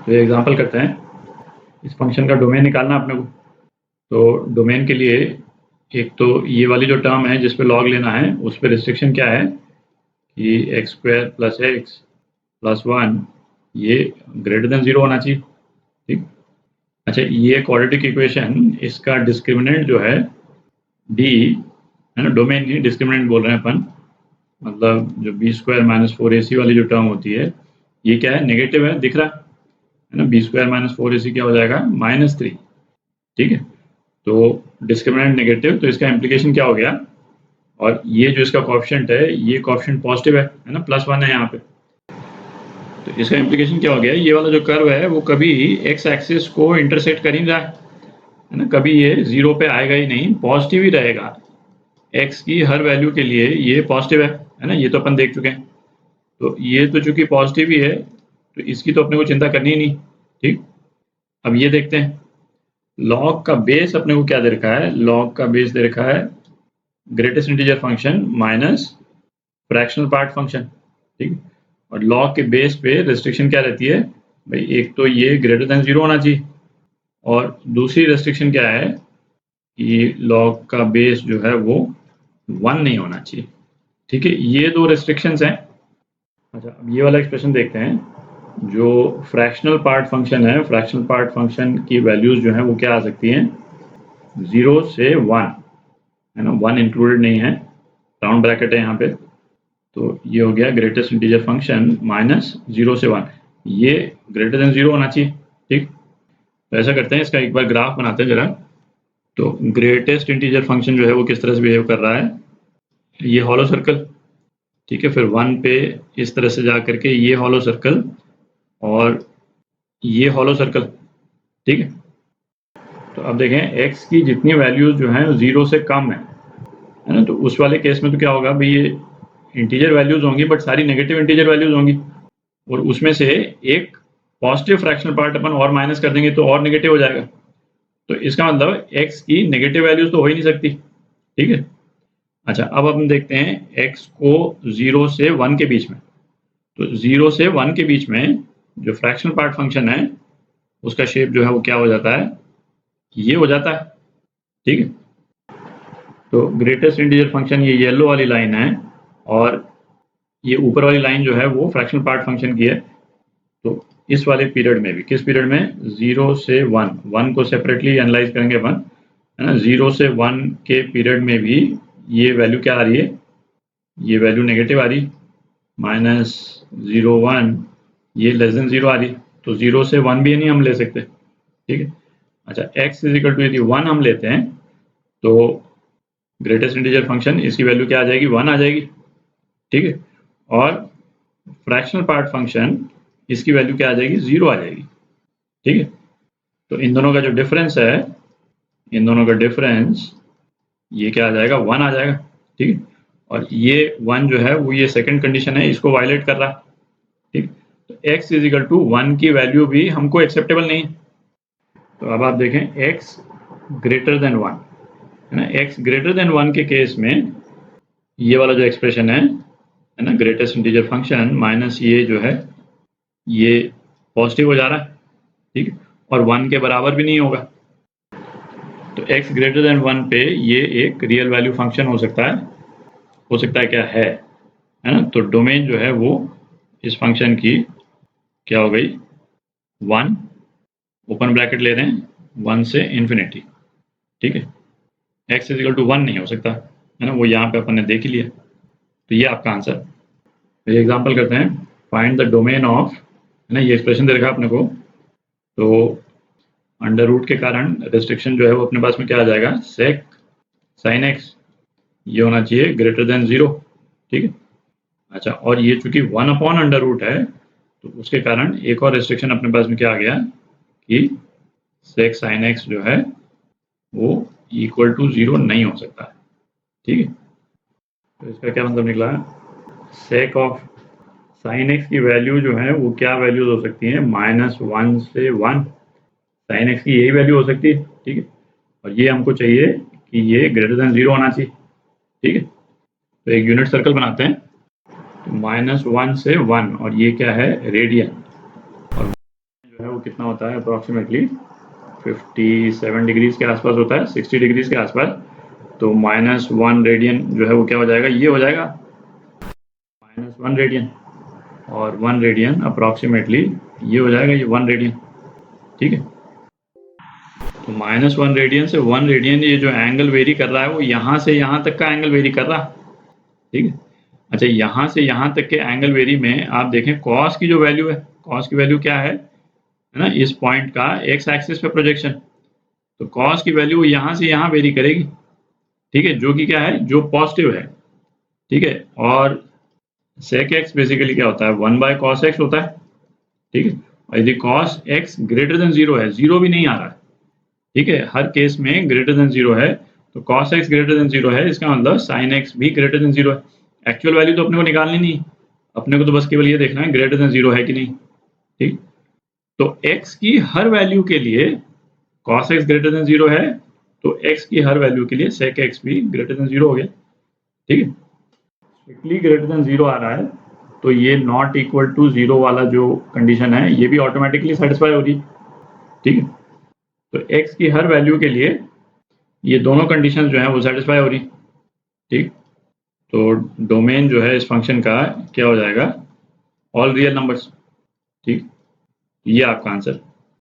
तो ये एग्जांपल करते हैं। इस फंक्शन का डोमेन निकालना अपने को। तो डोमेन के लिए एक तो ये वाली जो टर्म है जिस पे लॉग लेना है उस पे रिस्ट्रिक्शन क्या है कि x square plus x plus 1 ये ग्रेटर देन 0 होना चाहिए। ठीक। अच्छा, ये क्वाड्रेटिक इक्वेशन इसका डिस्क्रिमिनेंट जो है डी है ना, डोमेन नहीं डिस्क्रिमिनेंट बोल रहे हैं अपन, मतलब जो बी स्क्वायर माइनस 4ac वाली जो टर्म होती है ये क्या है, नेगेटिव है, दिख रहा है ना। बी स्क्वायर माइनस 4ac क्या हो जाएगा, -3। ठीक है, तो डिस्क्रिमिनेंट नेगेटिव, तो इसका इम्प्लीकेशन क्या हो गया, और ये जो इसका कोएफिशिएंट है ये कोएफिशिएंट पॉजिटिव है ना, +1 है यहाँ पे। तो इसका इम्प्लीकेशन क्या हो गया, ये वाला जो कर्व है वो कभी एक्स एक्सिस को इंटरसेक्ट कर ही रहा है ना, कभी ये 0 पे आएगा ही नहीं, पॉजिटिव ही रहेगा। एक्स की हर वैल्यू के लिए ये पॉजिटिव है ना, ये तो अपन देख चुके हैं। तो ये तो चूंकि पॉजिटिव ही है तो इसकी तो अपने को चिंता करनी ही नहीं। ठीक, अब ये देखते हैं लॉग का बेस अपने को क्या दे रखा है, लॉग का बेस दे रखा है greatest integer function minus fractional part function. ठीक, और लॉग के बेस पे रेस्ट्रिक्शन क्या रहती है भाई, एक तो ये ग्रेटर देन 0 होना चाहिए, और दूसरी रेस्ट्रिक्शन क्या है कि लॉग का बेस जो है वो 1 नहीं होना चाहिए। ठीक है, ये दो रेस्ट्रिक्शंस हैं। अच्छा, अब ये वाला एक्सप्रेशन देखते हैं। जो फ्रैक्शनल पार्ट फंक्शन है, फ्रैक्शनल पार्ट फंक्शन की वैल्यूज जो है वो क्या आ सकती हैं, 0 से 1 है ना, 1 इंक्लूडेड नहीं है, राउंड ब्रैकेट है यहाँ पे। तो ये हो गया ग्रेटेस्ट इंटीजर फंक्शन माइनस 0 से 1, ये ग्रेटर देन 0 होना चाहिए। ठीक, तो ऐसा करते हैं, इसका एक बार ग्राफ बनाते हैं जरा। तो ग्रेटेस्ट इंटीजर फंक्शन जो है वो किस तरह से बिहेव कर रहा है, ये हॉलो सर्कल। ठीक है, फिर 1 पे इस तरह से जा करके ये हॉलो सर्कल और ये हॉलो सर्कल। ठीक है, तो अब देखें x की जितनी वैल्यूज जो हैं 0 से कम है ना, तो उस वाले केस में तो क्या होगा भाई, ये इंटीजर वैल्यूज होंगी बट सारी नेगेटिव इंटीजर वैल्यूज होंगी, और उसमें से एक पॉजिटिव फ्रैक्शनल पार्ट अपन और माइनस कर देंगे तो और नेगेटिव हो जाएगा। तो इसका मतलब x की नेगेटिव वैल्यूज तो हो ही नहीं सकती। ठीक है, अच्छा अब अपन देखते हैं x को 0 से 1 के बीच में। तो 0 से 1 के बीच में जो फ्रैक्शनल पार्ट फंक्शन है उसका शेप जो है वो क्या हो जाता है, ये हो जाता है। ठीक है, तो ग्रेटेस्ट इंटीजर फंक्शन ये येलो वाली लाइन है, और ये ऊपर वाली लाइन जो है वो फ्रैक्शनल पार्ट फंक्शन की है। तो इस वाले पीरियड में भी, किस पीरियड में, 0 से 1, 1 को सेपरेटली एनालाइज करेंगे अपन है ना, 0 से 1 के पीरियड में भी ये वैल्यू क्या आ रही है, ये वैल्यू नेगेटिव आ रही, -0 1, ये लेस देन 0 आ रही। तो 0 से 1 भी नहीं हम ले सकते। ठीक है, अच्छा x इजिकल टू यदि 1 हम लेते हैं तो ग्रेटेस्ट इंटीजर फंक्शन इसकी वैल्यू क्या आ जाएगी, 1 आ जाएगी। ठीक है, और फ्रैक्शनल पार्ट फंक्शन इसकी वैल्यू क्या आ जाएगी, 0 आ जाएगी। ठीक है, तो इन दोनों का जो डिफरेंस है, इन दोनों का डिफरेंस ये क्या आ जाएगा, 1 आ जाएगा। ठीक है, और ये 1 जो है वो ये सेकंड कंडीशन है, इसको वायलेट कर रहा है। ठीक, तो x इजिकल टू 1 की वैल्यू भी हमको एक्सेप्टेबल नहीं है। तो अब आप देखें x ग्रेटर देन 1 है ना, x ग्रेटर देन 1 के केस में ये वाला जो एक्सप्रेशन है ना, ग्रेटेस्ट इंटीजर फंक्शन माइनस ये जो है ये पॉजिटिव हो जा रहा है। ठीक है, और 1 के बराबर भी नहीं होगा। तो x ग्रेटर देन 1 पे ये एक रियल वैल्यू फंक्शन हो सकता है क्या है ना। तो डोमेन जो है वो इस फंक्शन की क्या हो गई, 1 ओपन ब्रैकेट ले रहे हैं 1 से इन्फिनिटी। ठीक है, x इजिकल टू 1 नहीं हो सकता है ना, वो यहाँ पे अपन ने देख ही लिया। तो ये आपका आंसर। तो ये एग्जांपल करते हैं, फाइंड द डोमेन ऑफ है ना, ये एक्सप्रेशन दे रखा है अपने को। तो अंडर रूट के कारण रेस्ट्रिक्शन जो है वो अपने पास में क्या आ जाएगा, सेक साइन एक्स, ये होना चाहिए ग्रेटर देन 0। ठीक है, अच्छा और ये चूंकि 1 अपॉन अंडर रूट है तो उसके कारण एक और रेस्ट्रिक्शन अपने पास में क्या आ गया कि सेक साइन एक्स जो है वो इक्वल टू 0 नहीं हो सकता। ठीक है, तो इसका क्या मतलब निकला, सेक ऑफ साइन एक्स की वैल्यू जो है वो क्या वैल्यूज हो सकती हैं, -1 से 1, साइन एक्स की यही वैल्यू हो सकती है। ठीक है, और ये हमको चाहिए कि ये ग्रेटर देन 0 होना चाहिए। ठीक है, तो एक यूनिट सर्कल बनाते हैं। तो -1 से 1, और ये क्या है, रेडियन, और जो है वो कितना होता है अप्रॉक्सीमेटली 57 डिग्रीज के आसपास होता है, 60 डिग्रीज के आसपास। तो -1 रेडियन जो है वो क्या हो जाएगा, ये हो जाएगा -1 रेडियन, और 1 रेडियन अप्रॉक्सीमेटली ये हो जाएगा, ये 1 रेडियन। ठीक है, तो -1 रेडियन से 1 रेडियन ये जो एंगल वेरी कर रहा है वो यहाँ से यहाँ तक का एंगल वेरी कर रहा है। ठीक है, अच्छा यहाँ से यहाँ तक के एंगल वेरी में आप देखें कॉस की जो वैल्यू है, कॉस की वैल्यू क्या है ना, इस पॉइंट का एक्स एक्सिस पे प्रोजेक्शन, तो कॉस की वैल्यू यहाँ से यहाँ वेरी करेगी। ठीक है, जो कि क्या है, जो पॉजिटिव है। ठीक है, और सेक एक्स बेसिकली क्या होता है, 1/cos x होता है। ठीक है, और यदि cos x ग्रेटर देन 0 है, 0 भी नहीं आ रहा है, ठीक है, हर केस में ग्रेटर देन 0 है, तो cos x ग्रेटर देन 0 है, इसका मतलब sin x भी ग्रेटर देन 0 है। एक्चुअल वैल्यू तो अपने को निकालनी नहीं, अपने को तो बस केवल ये देखना है ग्रेटर देन 0 है कि नहीं। ठीक, तो x की हर वैल्यू के लिए cos x ग्रेटर देन 0 है, तो x की हर वैल्यू के लिए sec x भी ग्रेटर देन 0 हो गया। ठीक है, स्ट्रिक्टली ग्रेटर देन 0 आ रहा है, तो ये नॉट इक्वल टू 0 वाला जो कंडीशन है ये भी ऑटोमेटिकली सेटिस्फाई होगी। ठीक है, तो x की हर वैल्यू के लिए ये दोनों कंडीशन जो है वो सेटिस्फाई हो रही। ठीक, तो डोमेन जो है इस फंक्शन का क्या हो जाएगा, ऑल रियल नंबर्स। ठीक, ये आपका आंसर।